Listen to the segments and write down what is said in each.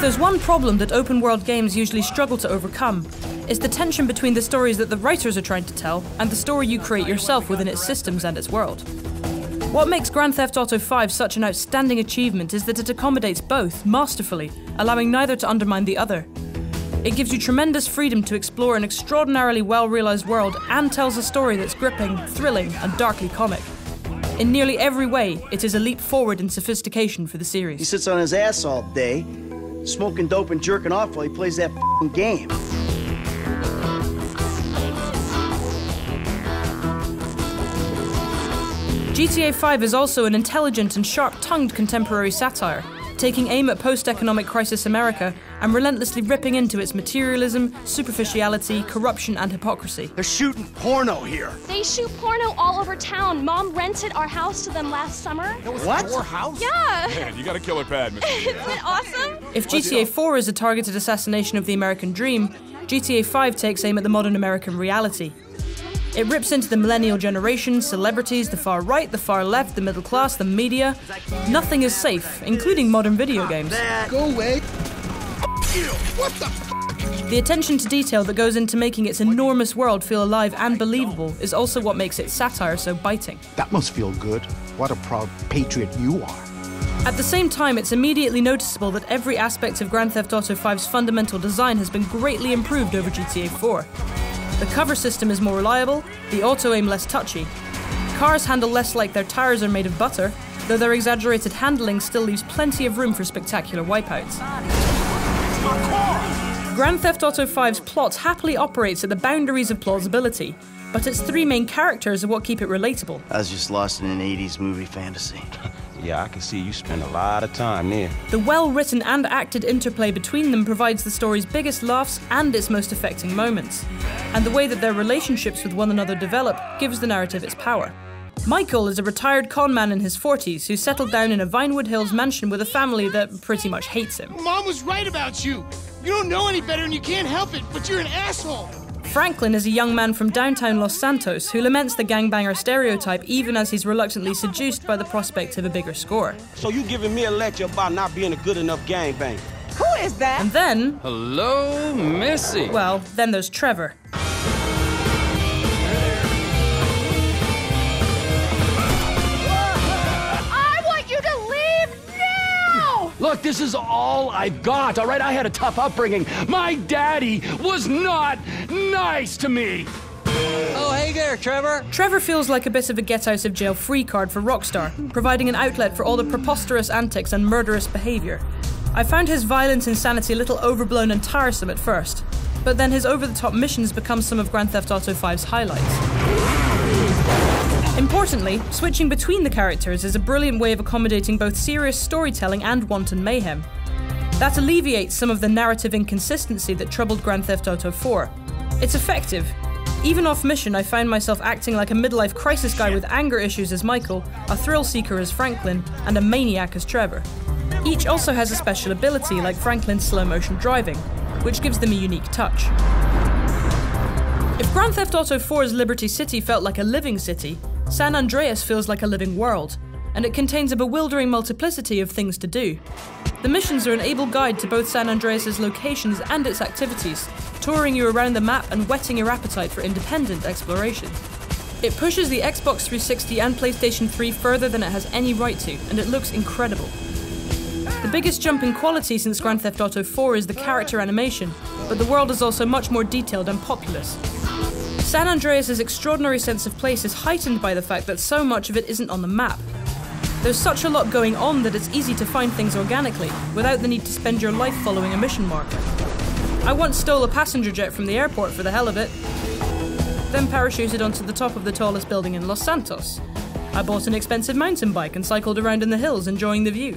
If there's one problem that open-world games usually struggle to overcome, it's the tension between the stories that the writers are trying to tell and the story you create yourself within its systems and its world. What makes Grand Theft Auto V such an outstanding achievement is that it accommodates both masterfully, allowing neither to undermine the other. It gives you tremendous freedom to explore an extraordinarily well-realised world and tells a story that's gripping, thrilling, and darkly comic. In nearly every way, it is a leap forward in sophistication for the series. He sits on his ass all day, smoking dope and jerking off while he plays that f***ing game. GTA V is also an intelligent and sharp-tongued contemporary satire, taking aim at post-economic crisis America and relentlessly ripping into its materialism, superficiality, corruption, and hypocrisy. They're shooting porno here. They shoot porno all over town. Mom rented our house to them last summer. What? Your house? Yeah. Man, you got a killer pad, Mr. Isn't it awesome? If GTA IV is a targeted assassination of the American dream, GTA V takes aim at the modern American reality. It rips into the millennial generation, celebrities, the far right, the far left, the middle class, the media. Nothing is safe, including modern video games. Go away. What the The attention to detail that goes into making its enormous world feel alive and believable is also what makes its satire so biting. That must feel good. What a proud patriot you are. At the same time, it's immediately noticeable that every aspect of Grand Theft Auto V's fundamental design has been greatly improved over GTA IV. The cover system is more reliable, the auto-aim less touchy. Cars handle less like their tires are made of butter, though their exaggerated handling still leaves plenty of room for spectacular wipeouts. Grand Theft Auto V's plot happily operates at the boundaries of plausibility, but its three main characters are what keep it relatable. I was just lost in an 80s movie fantasy. Yeah, I can see you spend a lot of time there. The well-written and acted interplay between them provides the story's biggest laughs and its most affecting moments. And the way that their relationships with one another develop gives the narrative its power. Michael is a retired con man in his 40s who settled down in a Vinewood Hills mansion with a family that pretty much hates him. Mom was right about you. You don't know any better and you can't help it, but you're an asshole. Franklin is a young man from downtown Los Santos who laments the gangbanger stereotype even as he's reluctantly seduced by the prospect of a bigger score. So you giving me a lecture about not being a good enough gangbanger? Who is that? And then... Hello, Missy. Well, then there's Trevor. Look, this is all I've got, all right? I had a tough upbringing. My daddy was not nice to me. Oh, hey there, Trevor. Trevor feels like a bit of a get-out-of-jail-free card for Rockstar, providing an outlet for all the preposterous antics and murderous behaviour. I found his violent insanity a little overblown and tiresome at first, but then his over-the-top missions become some of Grand Theft Auto V's highlights. Importantly, switching between the characters is a brilliant way of accommodating both serious storytelling and wanton mayhem. That alleviates some of the narrative inconsistency that troubled Grand Theft Auto IV. It's effective. Even off mission, I found myself acting like a midlife crisis guy with anger issues as Michael, a thrill seeker as Franklin, and a maniac as Trevor. Each also has a special ability, like Franklin's slow-motion driving, which gives them a unique touch. If Grand Theft Auto IV's Liberty City felt like a living city, San Andreas feels like a living world, and it contains a bewildering multiplicity of things to do. The missions are an able guide to both San Andreas' locations and its activities, touring you around the map and whetting your appetite for independent exploration. It pushes the Xbox 360 and PlayStation 3 further than it has any right to, and it looks incredible. The biggest jump in quality since Grand Theft Auto IV is the character animation, but the world is also much more detailed and populous. San Andreas' extraordinary sense of place is heightened by the fact that so much of it isn't on the map. There's such a lot going on that it's easy to find things organically, without the need to spend your life following a mission marker. I once stole a passenger jet from the airport for the hell of it, then parachuted onto the top of the tallest building in Los Santos. I bought an expensive mountain bike and cycled around in the hills enjoying the view.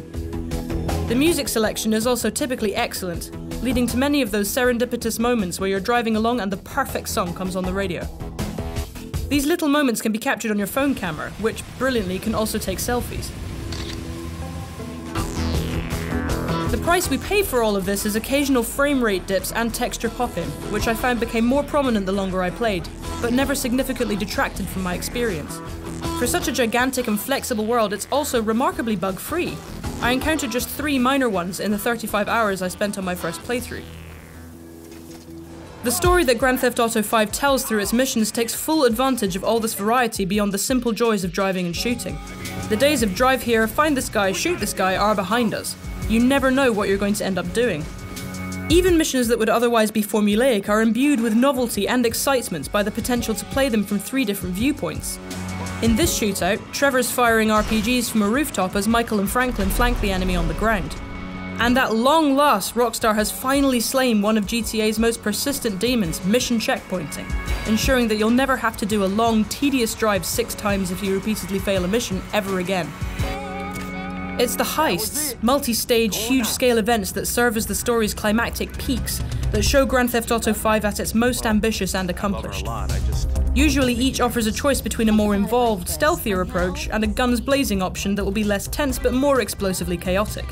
The music selection is also typically excellent, leading to many of those serendipitous moments where you're driving along and the perfect song comes on the radio. These little moments can be captured on your phone camera, which, brilliantly, can also take selfies. The price we pay for all of this is occasional frame rate dips and texture pop-in, which I found became more prominent the longer I played, but never significantly detracted from my experience. For such a gigantic and flexible world, it's also remarkably bug-free. I encountered just 3 minor ones in the 35 hours I spent on my first playthrough. The story that Grand Theft Auto V tells through its missions takes full advantage of all this variety beyond the simple joys of driving and shooting. The days of drive here, find this guy, shoot this guy are behind us. You never know what you're going to end up doing. Even missions that would otherwise be formulaic are imbued with novelty and excitement by the potential to play them from 3 different viewpoints. In this shootout, Trevor's firing RPGs from a rooftop as Michael and Franklin flank the enemy on the ground. And at long last, Rockstar has finally slain one of GTA's most persistent demons, mission checkpointing, ensuring that you'll never have to do a long, tedious drive 6 times if you repeatedly fail a mission ever again. It's the heists, multi-stage, huge-scale events that serve as the story's climactic peaks that show Grand Theft Auto V at its most ambitious and accomplished. Usually each offers a choice between a more involved, stealthier approach and a guns-blazing option that will be less tense but more explosively chaotic.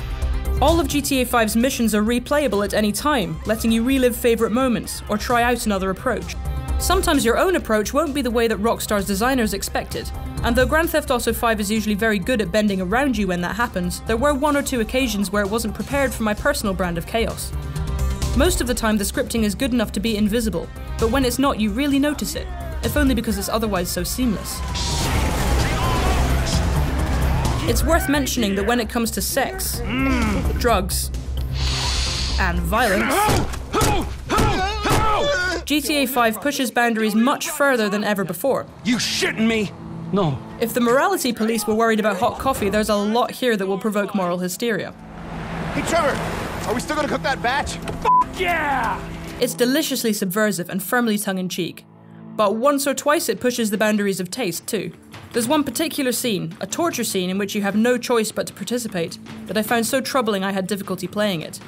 All of GTA V's missions are replayable at any time, letting you relive favourite moments or try out another approach. Sometimes your own approach won't be the way that Rockstar's designers expected, and though Grand Theft Auto V is usually very good at bending around you when that happens, there were 1 or 2 occasions where it wasn't prepared for my personal brand of chaos. Most of the time the scripting is good enough to be invisible, but when it's not you really notice it, if only because it's otherwise so seamless. It's worth mentioning that when it comes to sex, drugs, and violence, GTA 5 pushes boundaries much further than ever before. You shitting me? No. If the morality police were worried about hot coffee, there's a lot here that will provoke moral hysteria. Hey, Trevor, are we still gonna cook that batch? Yeah! It's deliciously subversive and firmly tongue-in-cheek. But once or twice it pushes the boundaries of taste too. There's one particular scene, a torture scene in which you have no choice but to participate, that I found so troubling I had difficulty playing it.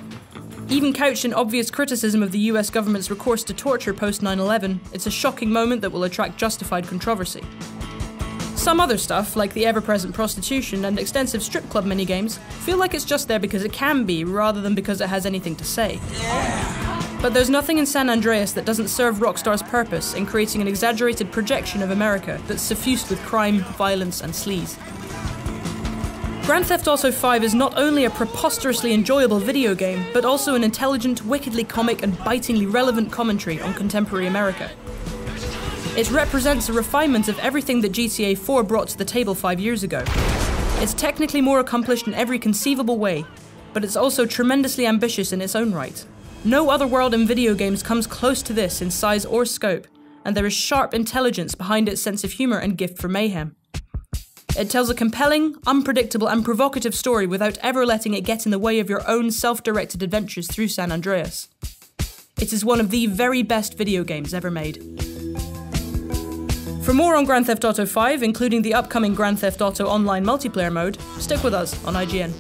Even couched in obvious criticism of the US government's recourse to torture post 9/11, it's a shocking moment that will attract justified controversy. Some other stuff, like the ever-present prostitution and extensive strip club minigames, feel like it's just there because it can be, rather than because it has anything to say. But there's nothing in San Andreas that doesn't serve Rockstar's purpose in creating an exaggerated projection of America that's suffused with crime, violence, and sleaze. Grand Theft Auto V is not only a preposterously enjoyable video game, but also an intelligent, wickedly comic, and bitingly relevant commentary on contemporary America. It represents a refinement of everything that GTA 4 brought to the table 5 years ago. It's technically more accomplished in every conceivable way, but it's also tremendously ambitious in its own right. No other world in video games comes close to this in size or scope, and there is sharp intelligence behind its sense of humour and gift for mayhem. It tells a compelling, unpredictable and provocative story without ever letting it get in the way of your own self-directed adventures through San Andreas. It is one of the very best video games ever made. For more on Grand Theft Auto V, including the upcoming Grand Theft Auto Online multiplayer mode, stick with us on IGN.